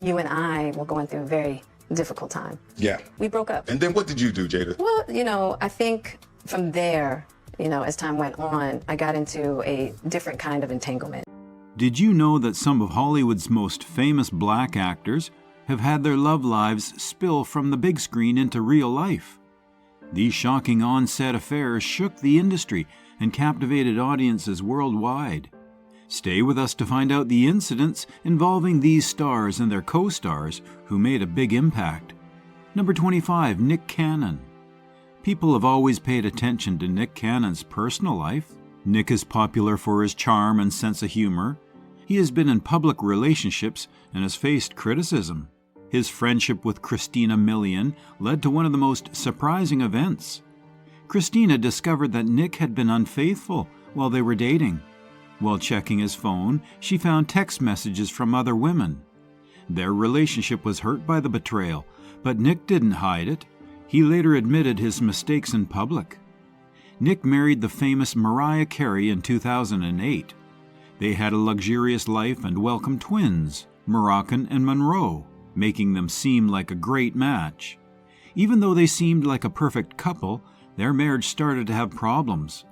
You and I were going through a very difficult time. Yeah. We broke up. And then what did you do, Jada? Well, I think from there, as time went on, I got into a different kind of entanglement. Did you know that some of Hollywood's most famous black actors have had their love lives spill from the big screen into real life? These shocking on-set affairs shook the industry and captivated audiences worldwide. Stay with us to find out the incidents involving these stars and their co-stars who made a big impact. Number 25, Nick Cannon. People have always paid attention to Nick Cannon's personal life. Nick is popular for his charm and sense of humor. He has been in public relationships and has faced criticism. His friendship with Christina Milian led to one of the most surprising events. Christina discovered that Nick had been unfaithful while they were dating. While checking his phone, she found text messages from other women. Their relationship was hurt by the betrayal, but Nick didn't hide it. He later admitted his mistakes in public. Nick married the famous Mariah Carey in 2008. They had a luxurious life and welcomed twins, Moroccan and Monroe, making them seem like a great match. Even though they seemed like a perfect couple, their marriage started to have problems.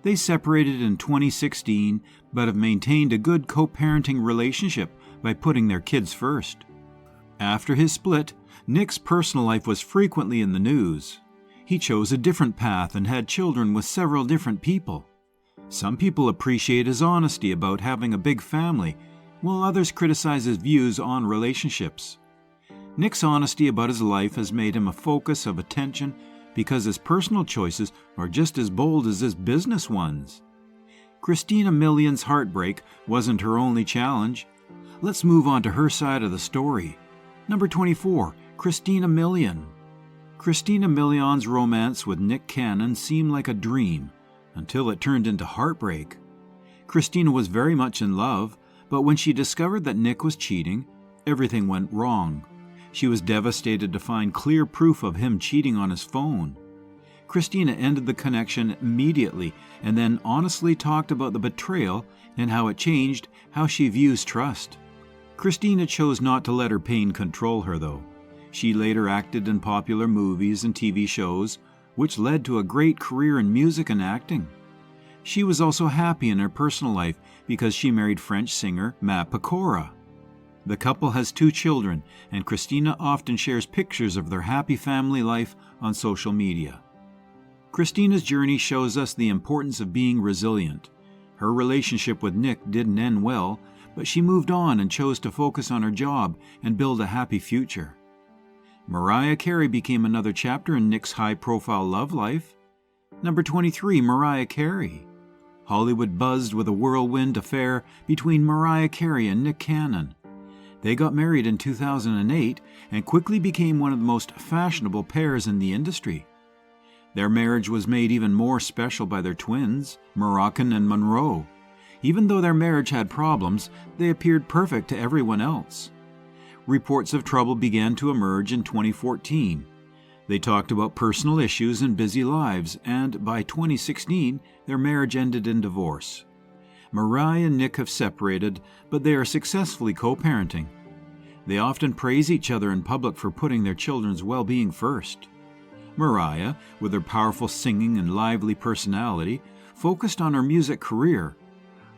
They separated in 2016, but have maintained a good co-parenting relationship by putting their kids first. After his split, Nick's personal life was frequently in the news. He chose a different path and had children with several different people. Some people appreciate his honesty about having a big family, while others criticize his views on relationships. Nick's honesty about his life has made him a focus of attention because his personal choices are just as bold as his business ones. Christina Milian's heartbreak wasn't her only challenge. Let's move on to her side of the story. Number 24, Christina Milian. Christina Milian's romance with Nick Cannon seemed like a dream until it turned into heartbreak. Christina was very much in love, but when she discovered that Nick was cheating, everything went wrong. She was devastated to find clear proof of him cheating on his phone. Christina ended the connection immediately and then honestly talked about the betrayal and how it changed how she views trust. Christina chose not to let her pain control her, though. She later acted in popular movies and TV shows, which led to a great career in music and acting. She was also happy in her personal life because she married French singer Matt Pokora. The couple has 2 children, and Christina often shares pictures of their happy family life on social media. Christina's journey shows us the importance of being resilient. Her relationship with Nick didn't end well, but she moved on and chose to focus on her job and build a happy future. Mariah Carey became another chapter in Nick's high-profile love life. Number 23, Mariah Carey. Hollywood buzzed with a whirlwind affair between Mariah Carey and Nick Cannon. They got married in 2008 and quickly became one of the most fashionable pairs in the industry. Their marriage was made even more special by their twins, Moroccan and Monroe. Even though their marriage had problems, they appeared perfect to everyone else. Reports of trouble began to emerge in 2014. They talked about personal issues and busy lives, and by 2016, their marriage ended in divorce. Mariah and Nick have separated, but they are successfully co-parenting. They often praise each other in public for putting their children's well-being first. Mariah, with her powerful singing and lively personality, focused on her music career.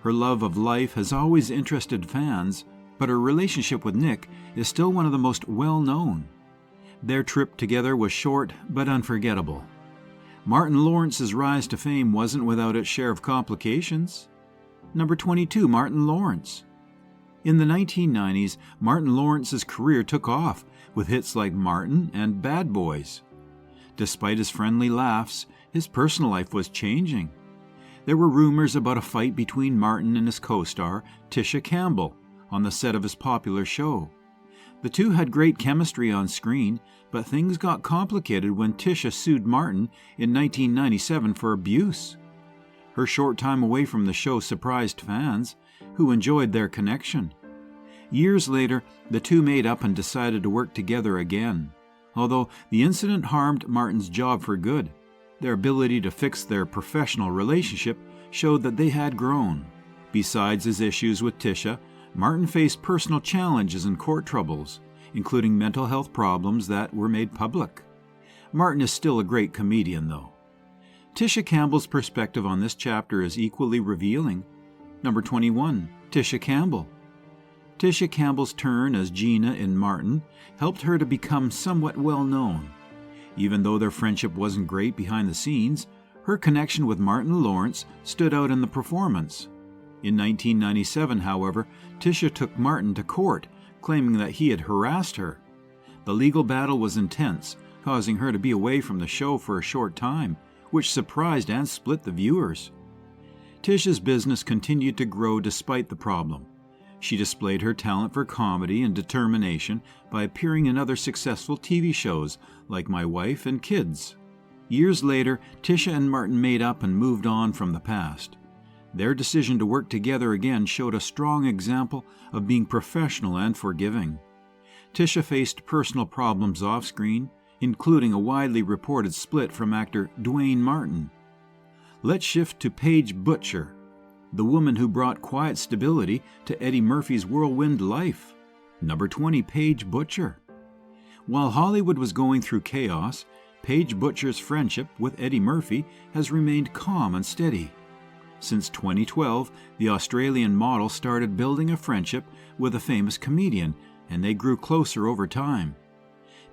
Her love of life has always interested fans, but her relationship with Nick is still one of the most well-known. Their trip together was short but unforgettable. Martin Lawrence's rise to fame wasn't without its share of complications. Number 22, Martin Lawrence. In the 1990s, Martin Lawrence's career took off with hits like Martin and Bad Boys. Despite his friendly laughs, his personal life was changing. There were rumors about a fight between Martin and his co-star, Tisha Campbell, on the set of his popular show. The two had great chemistry on screen, but things got complicated when Tisha sued Martin in 1997 for abuse. Her short time away from the show surprised fans, who enjoyed their connection. Years later, the two made up and decided to work together again. Although the incident harmed Martin's job for good, their ability to fix their professional relationship showed that they had grown. Besides his issues with Tisha, Martin faced personal challenges and court troubles, including mental health problems that were made public. Martin is still a great comedian, though. Tisha Campbell's perspective on this chapter is equally revealing. Number 21, Tisha Campbell. Tisha Campbell's turn as Gina in Martin helped her to become somewhat well-known. Even though their friendship wasn't great behind the scenes, her connection with Martin Lawrence stood out in the performance. In 1997, however, Tisha took Martin to court, claiming that he had harassed her. The legal battle was intense, causing her to be away from the show for a short time, which surprised and split the viewers. Tisha's business continued to grow despite the problem. She displayed her talent for comedy and determination by appearing in other successful TV shows like My Wife and Kids. Years later, Tisha and Martin made up and moved on from the past. Their decision to work together again showed a strong example of being professional and forgiving. Tisha faced personal problems off-screen, including a widely reported split from actor Dwayne Martin. Let's shift to Paige Butcher, the woman who brought quiet stability to Eddie Murphy's whirlwind life. Number 20, Paige Butcher. While Hollywood was going through chaos, Paige Butcher's friendship with Eddie Murphy has remained calm and steady. Since 2012, the Australian model started building a friendship with a famous comedian, and they grew closer over time.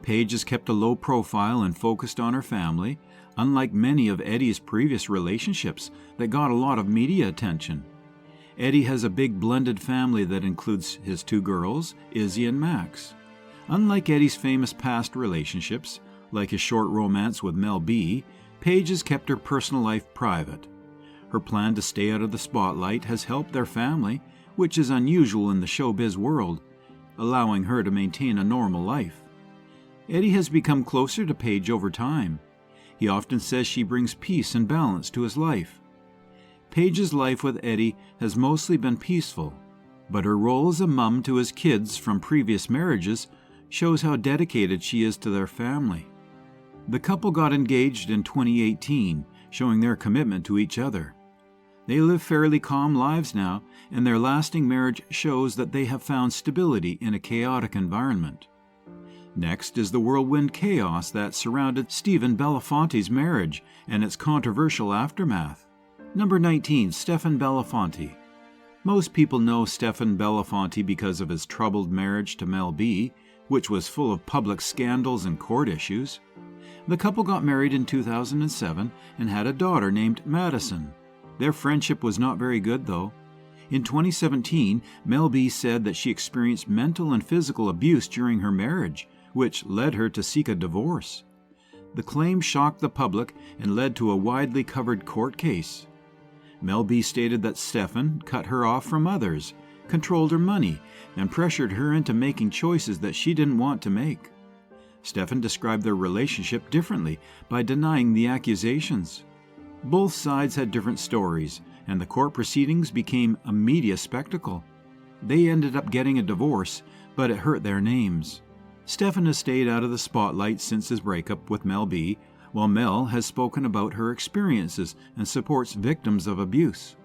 Paige has kept a low profile and focused on her family, unlike many of Eddie's previous relationships that got a lot of media attention. Eddie has a big blended family that includes his 2 girls, Izzy and Max. Unlike Eddie's famous past relationships, like his short romance with Mel B, Paige has kept her personal life private. Her plan to stay out of the spotlight has helped their family, which is unusual in the showbiz world, allowing her to maintain a normal life. Eddie has become closer to Paige over time. He often says she brings peace and balance to his life. Paige's life with Eddie has mostly been peaceful, but her role as a mom to his kids from previous marriages shows how dedicated she is to their family. The couple got engaged in 2018, showing their commitment to each other. They live fairly calm lives now, and their lasting marriage shows that they have found stability in a chaotic environment. Next is the whirlwind chaos that surrounded Stephen Belafonte's marriage and its controversial aftermath. Number 19, Stephen Belafonte. Most people know Stephen Belafonte because of his troubled marriage to Mel B, which was full of public scandals and court issues. The couple got married in 2007 and had a daughter named Madison. Their friendship was not very good, though. In 2017, Mel B said that she experienced mental and physical abuse during her marriage, which led her to seek a divorce. The claim shocked the public and led to a widely covered court case. Mel B stated that Stephen cut her off from others, controlled her money, and pressured her into making choices that she didn't want to make. Stephen described their relationship differently by denying the accusations. Both sides had different stories, and the court proceedings became a media spectacle. They ended up getting a divorce, but it hurt their names. Stephen has stayed out of the spotlight since his breakup with Mel B, while Mel has spoken about her experiences and supports victims of abuse.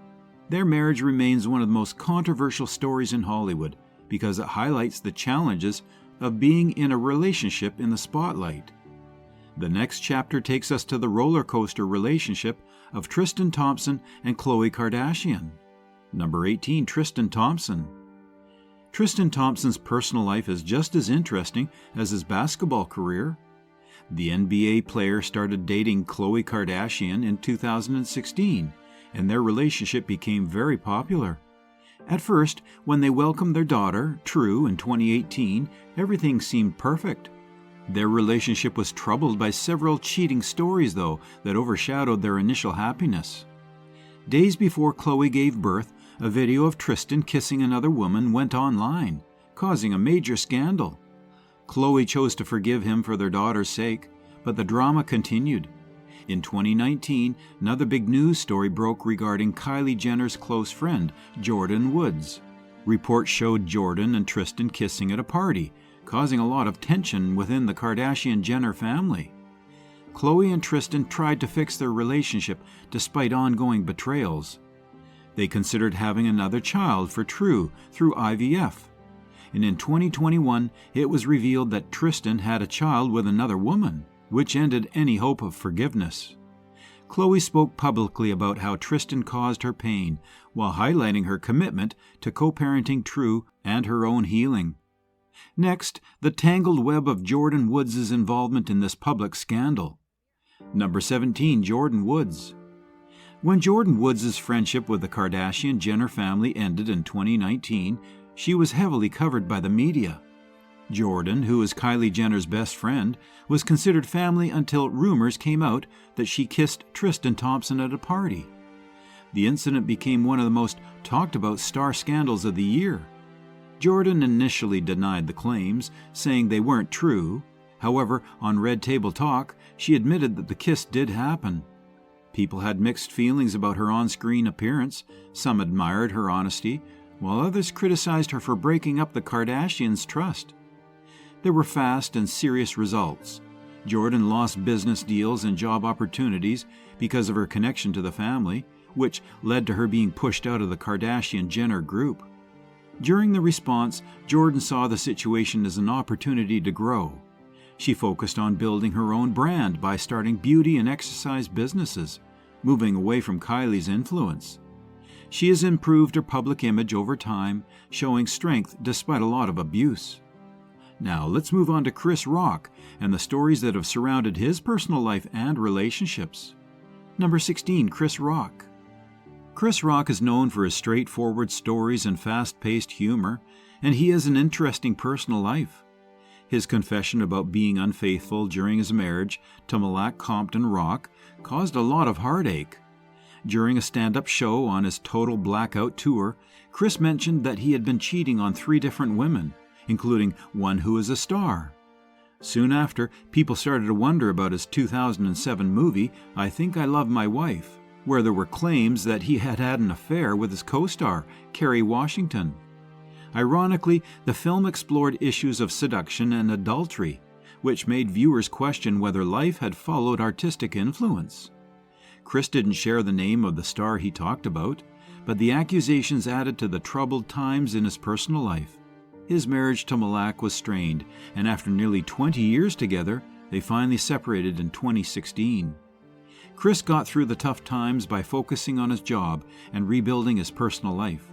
Their marriage remains one of the most controversial stories in Hollywood because it highlights the challenges of being in a relationship in the spotlight. The next chapter takes us to the roller coaster relationship of Tristan Thompson and Khloe Kardashian. Number 18, Tristan Thompson. Tristan Thompson's personal life is just as interesting as his basketball career. The NBA player started dating Khloe Kardashian in 2016, and their relationship became very popular. At first, when they welcomed their daughter, True, in 2018, everything seemed perfect. Their relationship was troubled by several cheating stories, though, that overshadowed their initial happiness. Days before Khloe gave birth, a video of Tristan kissing another woman went online, causing a major scandal. Khloe chose to forgive him for their daughter's sake, but the drama continued. In 2019, another big news story broke regarding Kylie Jenner's close friend, Jordyn Woods. Reports showed Jordyn and Tristan kissing at a party, causing a lot of tension within the Kardashian-Jenner family. Khloe and Tristan tried to fix their relationship despite ongoing betrayals. They considered having another child for True through IVF. And in 2021, it was revealed that Tristan had a child with another woman, which ended any hope of forgiveness. Khloe spoke publicly about how Tristan caused her pain, while highlighting her commitment to co-parenting True and her own healing. Next, the tangled web of Jordyn Woods' involvement in this public scandal. Number 17, Jordyn Woods. When Jordyn Woods' friendship with the Kardashian-Jenner family ended in 2019, she was heavily covered by the media. Jordyn, who is Kylie Jenner's best friend, was considered family until rumors came out that she kissed Tristan Thompson at a party. The incident became one of the most talked-about star scandals of the year. Jordyn initially denied the claims, saying they weren't true. However, on Red Table Talk, she admitted that the kiss did happen. People had mixed feelings about her on-screen appearance. Some admired her honesty, while others criticized her for breaking up the Kardashians' trust. There were fast and serious results. Jordyn lost business deals and job opportunities because of her connection to the family, which led to her being pushed out of the Kardashian-Jenner group. During the response, Jordyn saw the situation as an opportunity to grow. She focused on building her own brand by starting beauty and exercise businesses, moving away from Kylie's influence. She has improved her public image over time, showing strength despite a lot of abuse. Now let's move on to Chris Rock and the stories that have surrounded his personal life and relationships. Number 16, Chris Rock. Chris Rock is known for his straightforward stories and fast-paced humor, and he has an interesting personal life. His confession about being unfaithful during his marriage to Malak Compton Rock caused a lot of heartache. During a stand-up show on his Total Blackout tour, Chris mentioned that he had been cheating on 3 different women, including one who is a star. Soon after, people started to wonder about his 2007 movie, I Think I Love My Wife, where there were claims that he had had an affair with his co-star, Kerry Washington. Ironically, the film explored issues of seduction and adultery, which made viewers question whether life had followed artistic influence. Chris didn't share the name of the star he talked about, but the accusations added to the troubled times in his personal life. His marriage to Malak was strained, and after nearly 20 years together, they finally separated in 2016. Chris got through the tough times by focusing on his job and rebuilding his personal life.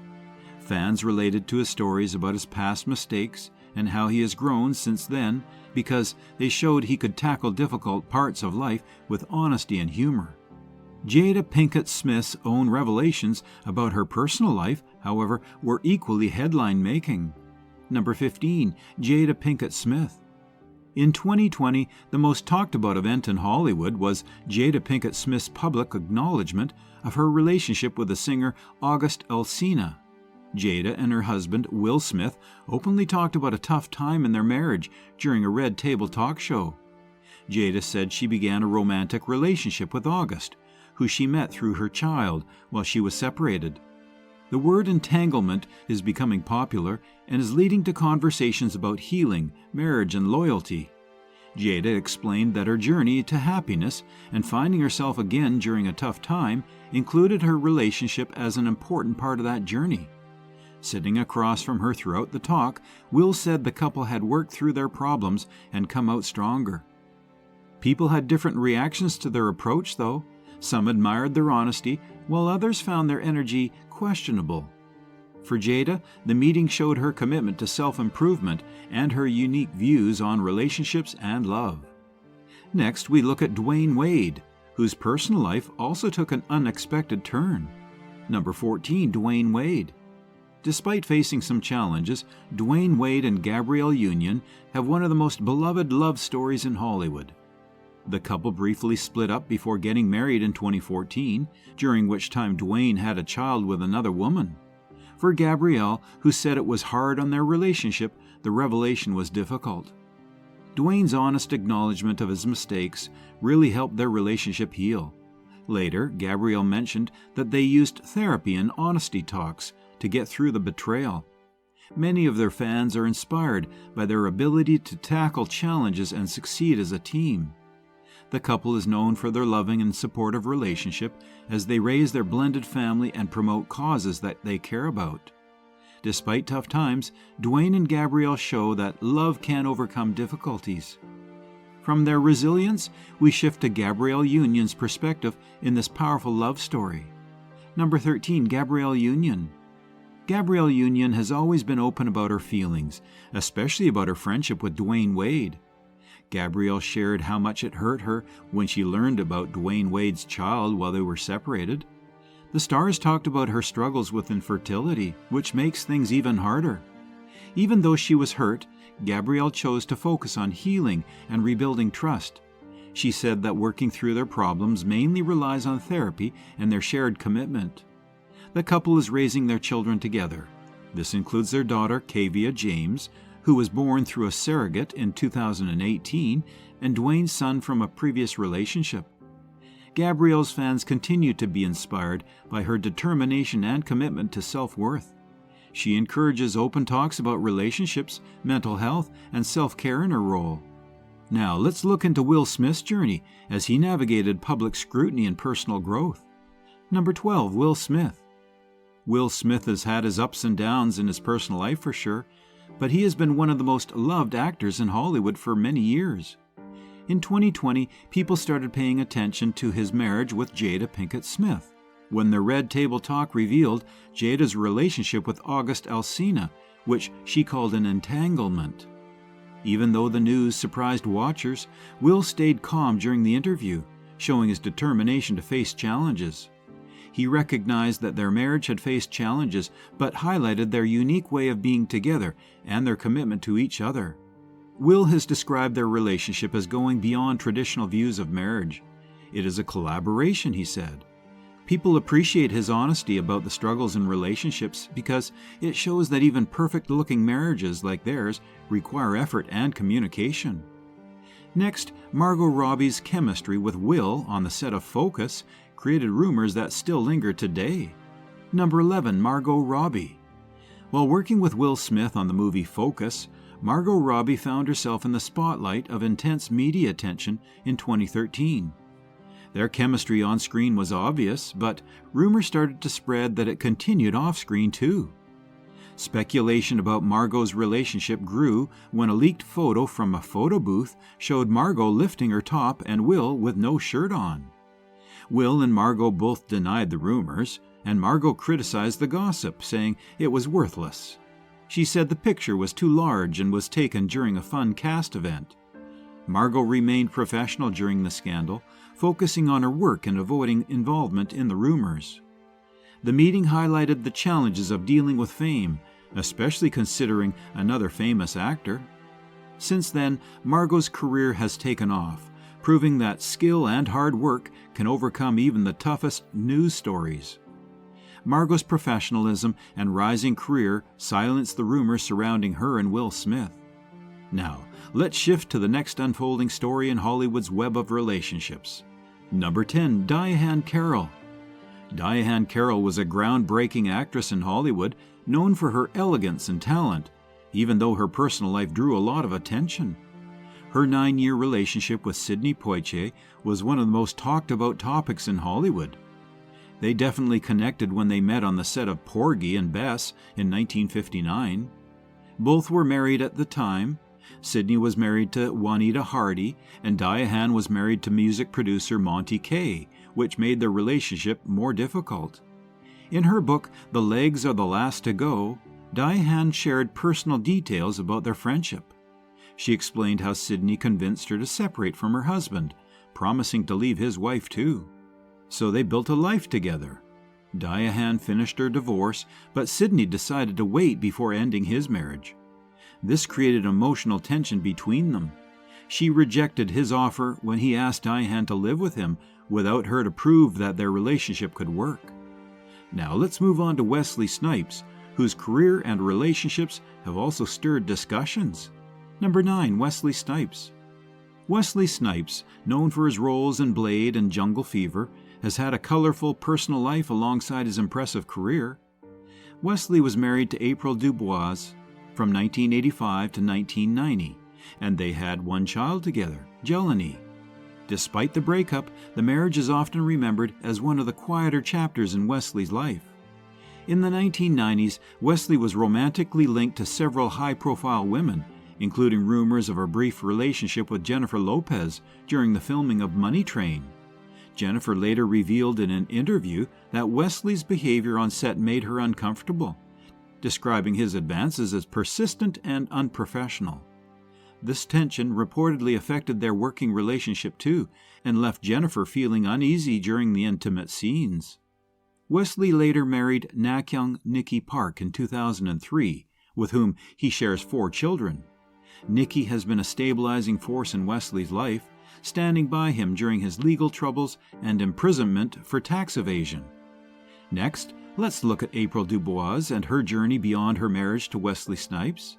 Fans related to his stories about his past mistakes and how he has grown since then because they showed he could tackle difficult parts of life with honesty and humor. Jada Pinkett Smith's own revelations about her personal life, however, were equally headline-making. Number 15, Jada Pinkett Smith. In 2020, the most talked about event in Hollywood was Jada Pinkett Smith's public acknowledgement of her relationship with the singer August Alsina. Jada and her husband, Will Smith, openly talked about a tough time in their marriage during a Red Table Talk show. Jada said she began a romantic relationship with August, who she met through her child while she was separated. The word entanglement is becoming popular and is leading to conversations about healing, marriage, and loyalty. Jada explained that her journey to happiness and finding herself again during a tough time included her relationship as an important part of that journey. Sitting across from her throughout the talk, Will said the couple had worked through their problems and come out stronger. People had different reactions to their approach, though. Some admired their honesty, while others found their energy questionable. For Jada, the meeting showed her commitment to self-improvement and her unique views on relationships and love. Next, we look at Dwyane Wade, whose personal life also took an unexpected turn. Number 14, Dwyane Wade. Despite facing some challenges, Dwyane Wade and Gabrielle Union have one of the most beloved love stories in Hollywood. The couple briefly split up before getting married in 2014, during which time Dwyane had a child with another woman. For Gabrielle, who said it was hard on their relationship, the revelation was difficult. Dwyane's honest acknowledgement of his mistakes really helped their relationship heal. Later, Gabrielle mentioned that they used therapy and honesty talks to get through the betrayal. Many of their fans are inspired by their ability to tackle challenges and succeed as a team. The couple is known for their loving and supportive relationship as they raise their blended family and promote causes that they care about. Despite tough times, Dwyane and Gabrielle show that love can overcome difficulties. From their resilience, we shift to Gabrielle Union's perspective in this powerful love story. Number 13, Gabrielle Union. Gabrielle Union has always been open about her feelings, especially about her friendship with Dwyane Wade. Gabrielle shared how much it hurt her when she learned about Dwyane Wade's child while they were separated. The stars talked about her struggles with infertility, which makes things even harder. Even though she was hurt, Gabrielle chose to focus on healing and rebuilding trust. She said that working through their problems mainly relies on therapy and their shared commitment. The couple is raising their children together. This includes their daughter, Kavia James, who was born through a surrogate in 2018, and Dwyane's son from a previous relationship. Gabrielle's fans continue to be inspired by her determination and commitment to self-worth. She encourages open talks about relationships, mental health, and self-care in her role. Now, let's look into Will Smith's journey as he navigated public scrutiny and personal growth. Number 12, Will Smith. Will Smith has had his ups and downs in his personal life for sure, but he has been one of the most loved actors in Hollywood for many years. In 2020, people started paying attention to his marriage with Jada Pinkett Smith, when the Red Table Talk revealed Jada's relationship with August Alsina, which she called an entanglement. Even though the news surprised watchers, Will stayed calm during the interview, showing his determination to face challenges. He recognized that their marriage had faced challenges, but highlighted their unique way of being together and their commitment to each other. Will has described their relationship as going beyond traditional views of marriage. It is a collaboration, he said. People appreciate his honesty about the struggles in relationships because it shows that even perfect-looking marriages like theirs require effort and communication. Next, Margot Robbie's chemistry with Will on the set of Focus created rumors that still linger today. Number 11, Margot Robbie. While working with Will Smith on the movie Focus, Margot Robbie found herself in the spotlight of intense media attention in 2013. Their chemistry on screen was obvious, but rumors started to spread that it continued off-screen too. Speculation about Margot's relationship grew when a leaked photo from a photo booth showed Margot lifting her top and Will with no shirt on. Will and Margot both denied the rumors, and Margot criticized the gossip, saying it was worthless. She said the picture was too large and was taken during a fun cast event. Margot remained professional during the scandal, focusing on her work and avoiding involvement in the rumors. The meeting highlighted the challenges of dealing with fame, especially considering another famous actor. Since then, Margot's career has taken off, proving that skill and hard work can overcome even the toughest news stories. Margot's professionalism and rising career silenced the rumors surrounding her and Will Smith. Now, let's shift to the next unfolding story in Hollywood's web of relationships. Number 10, Diahann Carroll. Diahann Carroll was a groundbreaking actress in Hollywood, known for her elegance and talent, even though her personal life drew a lot of attention. Her 9-year relationship with Sidney Poitier was one of the most talked about topics in Hollywood. They definitely connected when they met on the set of Porgy and Bess in 1959. Both were married at the time. Sidney was married to Juanita Hardy, and Diahann was married to music producer Monty Kaye, which made their relationship more difficult. In her book, The Legs Are the Last to Go, Diahann shared personal details about their friendship. She explained how Sidney convinced her to separate from her husband, promising to leave his wife too. So they built a life together. Diahann finished her divorce, but Sidney decided to wait before ending his marriage. This created emotional tension between them. She rejected his offer when he asked Diahann to live with him without her to prove that their relationship could work. Now let's move on to Wesley Snipes, whose career and relationships have also stirred discussions. Number 9, Wesley Snipes. Wesley Snipes, known for his roles in Blade and Jungle Fever, has had a colorful personal life alongside his impressive career. Wesley was married to April Dubois from 1985 to 1990, and they had one child together, Jelani. Despite the breakup, the marriage is often remembered as one of the quieter chapters in Wesley's life. In the 1990s, Wesley was romantically linked to several high-profile women, including rumors of a brief relationship with Jennifer Lopez during the filming of Money Train. Jennifer later revealed in an interview that Wesley's behavior on set made her uncomfortable, describing his advances as persistent and unprofessional. This tension reportedly affected their working relationship too, and left Jennifer feeling uneasy during the intimate scenes. Wesley later married Nakyung Nikki Park in 2003, with whom he shares 4 children. Nikki has been a stabilizing force in Wesley's life, standing by him during his legal troubles and imprisonment for tax evasion. Next, let's look at April Dubois and her journey beyond her marriage to Wesley Snipes.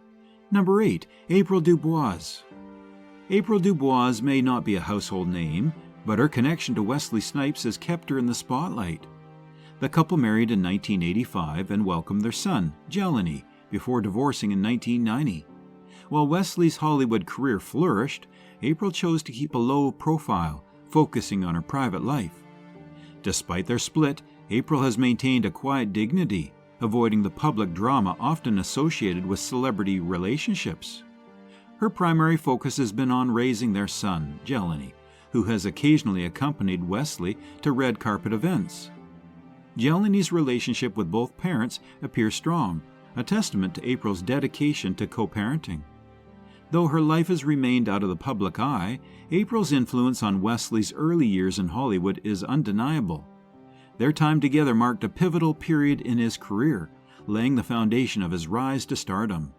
Number 8. April Dubois. April Dubois may not be a household name, but her connection to Wesley Snipes has kept her in the spotlight. The couple married in 1985 and welcomed their son, Jelani, before divorcing in 1990. While Wesley's Hollywood career flourished, April chose to keep a low profile, focusing on her private life. Despite their split, April has maintained a quiet dignity, avoiding the public drama often associated with celebrity relationships. Her primary focus has been on raising their son, Jelani, who has occasionally accompanied Wesley to red carpet events. Jelani's relationship with both parents appears strong, a testament to April's dedication to co-parenting. Though her life has remained out of the public eye, April's influence on Wesley's early years in Hollywood is undeniable. Their time together marked a pivotal period in his career, laying the foundation of his rise to stardom.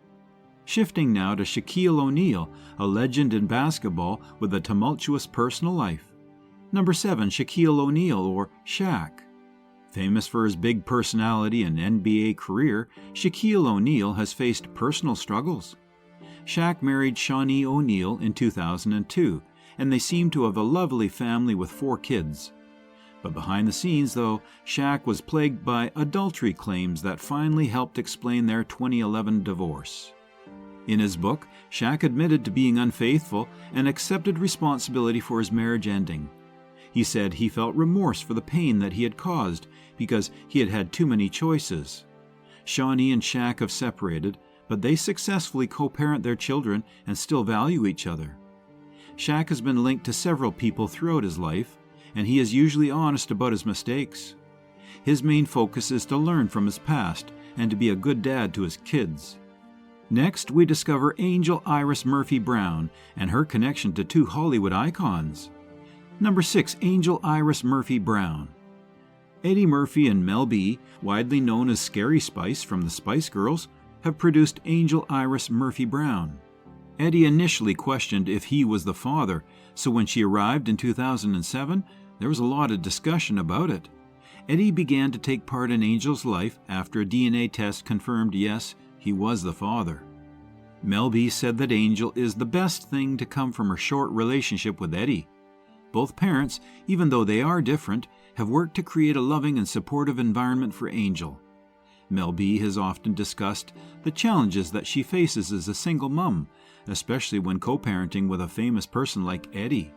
Shifting now to Shaquille O'Neal, a legend in basketball with a tumultuous personal life. Number 7. Shaquille O'Neal, or Shaq. Famous for his big personality and NBA career, Shaquille O'Neal has faced personal struggles. Shaq married Shawnee O'Neal in 2002, and they seem to have a lovely family with 4 kids. But behind the scenes, though, Shaq was plagued by adultery claims that finally helped explain their 2011 divorce. In his book, Shaq admitted to being unfaithful and accepted responsibility for his marriage ending. He said he felt remorse for the pain that he had caused because he had had too many choices. Shawnee and Shaq have separated, but they successfully co-parent their children and still value each other. Shaq has been linked to several people throughout his life, and he is usually honest about his mistakes. His main focus is to learn from his past and to be a good dad to his kids. Next, we discover Angel Iris Murphy Brown and her connection to 2 Hollywood icons. Number 6. Angel Iris Murphy Brown. Eddie Murphy and Mel B, widely known as Scary Spice from the Spice Girls, have produced Angel Iris Murphy Brown. Eddie initially questioned if he was the father, so when she arrived in 2007, there was a lot of discussion about it. Eddie began to take part in Angel's life after a DNA test confirmed yes, he was the father. Mel B said that Angel is the best thing to come from her short relationship with Eddie. Both parents, even though they are different, have worked to create a loving and supportive environment for Angel. Mel B has often discussed the challenges that she faces as a single mom, especially when co-parenting with a famous person like Eddie.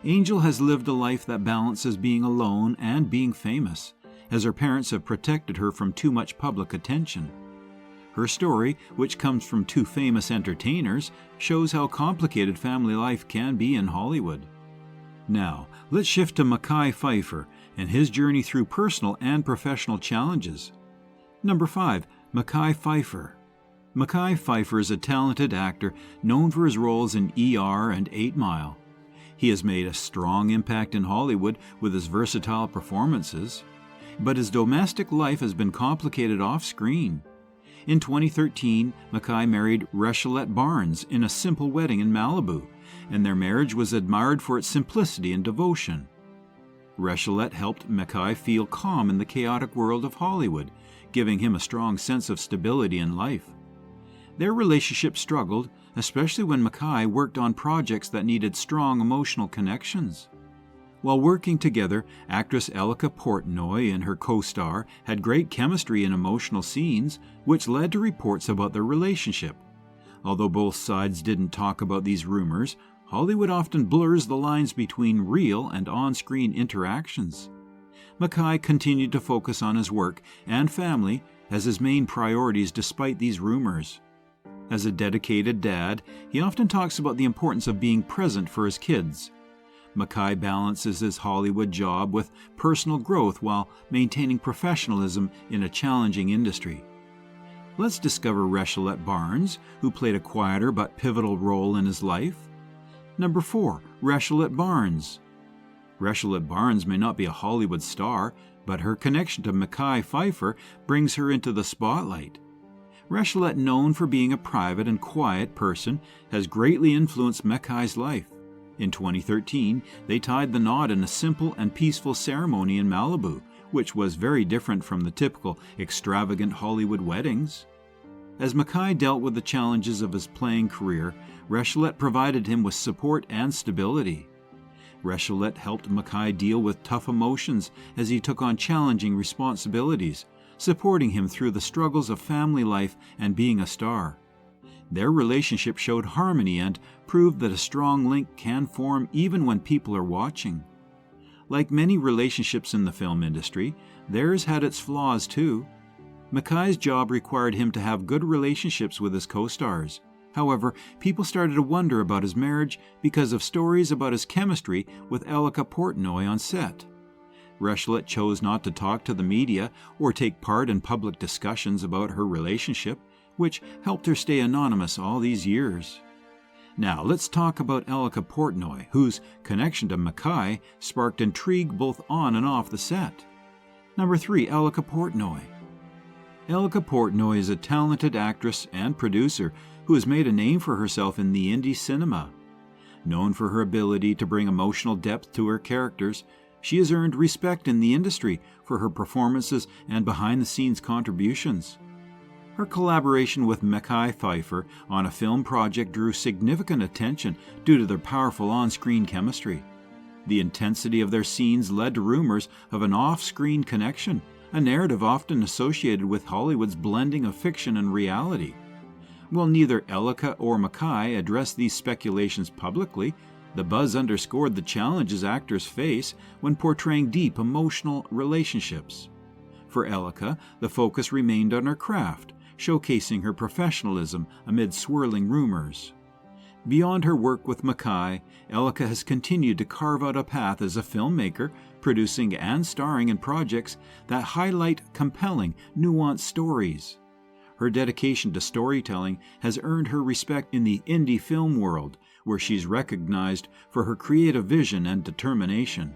Angel has lived a life that balances being alone and being famous, as her parents have protected her from too much public attention. Her story, which comes from 2 famous entertainers, shows how complicated family life can be in Hollywood. Now, let's shift to Mekhi Phifer and his journey through personal and professional challenges. Number 5. Mekhi Phifer. Mekhi Phifer is a talented actor known for his roles in ER and 8 Mile. He has made a strong impact in Hollywood with his versatile performances, but his domestic life has been complicated off-screen. In 2013, Mekhi married Reslet Barnes in a simple wedding in Malibu, and their marriage was admired for its simplicity and devotion. Reslet helped Mekhi feel calm in the chaotic world of Hollywood, giving him a strong sense of stability in life. Their relationship struggled, especially when Mekhi worked on projects that needed strong emotional connections. While working together, actress Elika Portnoy and her co-star had great chemistry in emotional scenes, which led to reports about their relationship. Although both sides didn't talk about these rumors, Hollywood often blurs the lines between real and on-screen interactions. Mekhi continued to focus on his work and family as his main priorities despite these rumors. As a dedicated dad, he often talks about the importance of being present for his kids. Mekhi balances his Hollywood job with personal growth while maintaining professionalism in a challenging industry. Let's discover Reslet Barnes, who played a quieter but pivotal role in his life. Number 4. Reslet Barnes. Reslet Barnes may not be a Hollywood star, but her connection to Mekhi Phifer brings her into the spotlight. Reslet, known for being a private and quiet person, has greatly influenced Mekhi's life. In 2013, they tied the knot in a simple and peaceful ceremony in Malibu, which was very different from the typical extravagant Hollywood weddings. As Mekhi dealt with the challenges of his playing career, Reslet provided him with support and stability. Reslet helped Mekhi deal with tough emotions as he took on challenging responsibilities, supporting him through the struggles of family life and being a star. Their relationship showed harmony and proved that a strong link can form even when people are watching. Like many relationships in the film industry, theirs had its flaws too. Mekhi's job required him to have good relationships with his co-stars. However, people started to wonder about his marriage because of stories about his chemistry with Elika Portnoy on set. Reslet chose not to talk to the media or take part in public discussions about her relationship, which helped her stay anonymous all these years. Now, let's talk about Elika Portnoy, whose connection to Mekhi sparked intrigue both on and off the set. Number 3. Elika Portnoy. Elika Portnoy is a talented actress and producer who has made a name for herself in the indie cinema. Known for her ability to bring emotional depth to her characters, she has earned respect in the industry for her performances and behind-the-scenes contributions. Her collaboration with Mekhi Phifer on a film project drew significant attention due to their powerful on-screen chemistry. The intensity of their scenes led to rumors of an off-screen connection, a narrative often associated with Hollywood's blending of fiction and reality. While neither Elika or Mekhi addressed these speculations publicly, the buzz underscored the challenges actors face when portraying deep emotional relationships. For Elika, the focus remained on her craft, showcasing her professionalism amid swirling rumors. Beyond her work with Mekhi, Elika has continued to carve out a path as a filmmaker, producing and starring in projects that highlight compelling, nuanced stories. Her dedication to storytelling has earned her respect in the indie film world, where she's recognized for her creative vision and determination.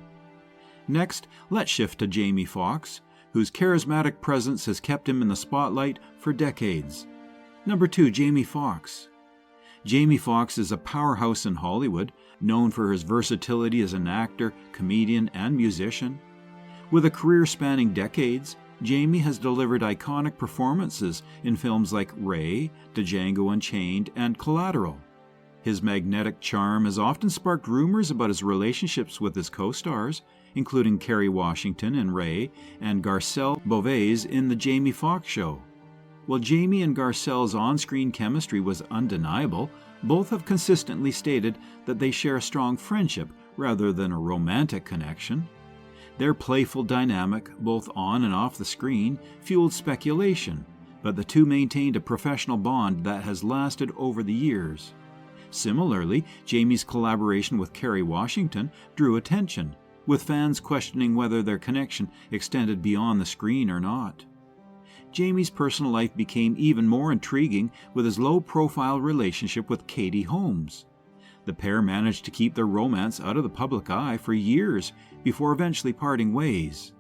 Next, let's shift to Jamie Foxx, whose charismatic presence has kept him in the spotlight for decades. Number 2. Jamie Foxx. Jamie Foxx is a powerhouse in Hollywood, known for his versatility as an actor, comedian, and musician. With a career spanning decades, Jamie has delivered iconic performances in films like Ray, Django Unchained, and Collateral. His magnetic charm has often sparked rumors about his relationships with his co-stars, including Kerry Washington in Ray and Garcelle Beauvais in The Jamie Foxx Show. While Jamie and Garcelle's on-screen chemistry was undeniable, both have consistently stated that they share a strong friendship rather than a romantic connection. Their playful dynamic, both on and off the screen, fueled speculation, but the two maintained a professional bond that has lasted over the years. Similarly, Jamie's collaboration with Kerry Washington drew attention, with fans questioning whether their connection extended beyond the screen or not. Jamie's personal life became even more intriguing with his low-profile relationship with Katie Holmes. The pair managed to keep their romance out of the public eye for years before eventually parting ways.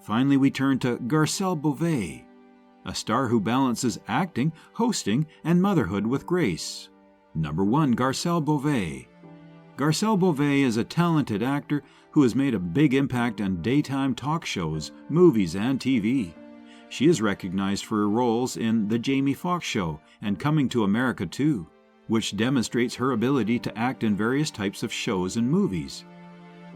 Finally, we turn to Garcelle Beauvais, a star who balances acting, hosting, and motherhood with grace. Number 1. Garcelle Beauvais. Garcelle Beauvais is a talented actor who has made a big impact on daytime talk shows, movies, and TV. She is recognized for her roles in The Jamie Foxx Show and Coming to America Too, which demonstrates her ability to act in various types of shows and movies.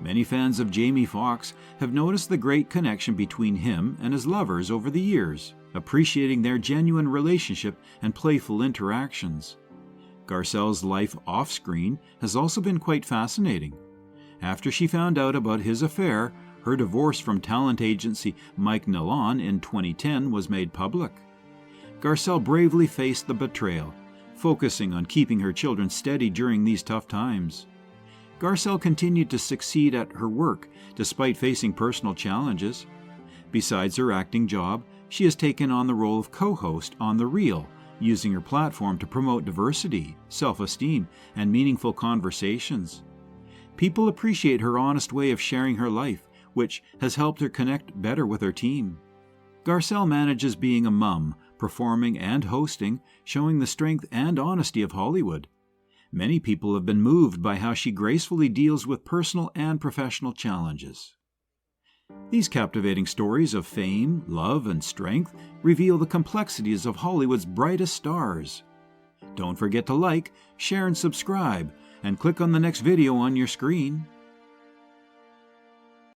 Many fans of Jamie Foxx have noticed the great connection between him and his lovers over the years, appreciating their genuine relationship and playful interactions. Garcelle's life off-screen has also been quite fascinating. After she found out about his affair, her divorce from talent agency Mike Nalon in 2010 was made public. Garcelle bravely faced the betrayal, focusing on keeping her children steady during these tough times. Garcelle continued to succeed at her work despite facing personal challenges. Besides her acting job, she has taken on the role of co-host on The Real, using her platform to promote diversity, self-esteem, and meaningful conversations. People appreciate her honest way of sharing her life, which has helped her connect better with her team. Garcelle manages being a mum, performing and hosting, showing the strength and honesty of Hollywood. Many people have been moved by how she gracefully deals with personal and professional challenges. These captivating stories of fame, love, and strength reveal the complexities of Hollywood's brightest stars. Don't forget to like, share, and subscribe, and click on the next video on your screen.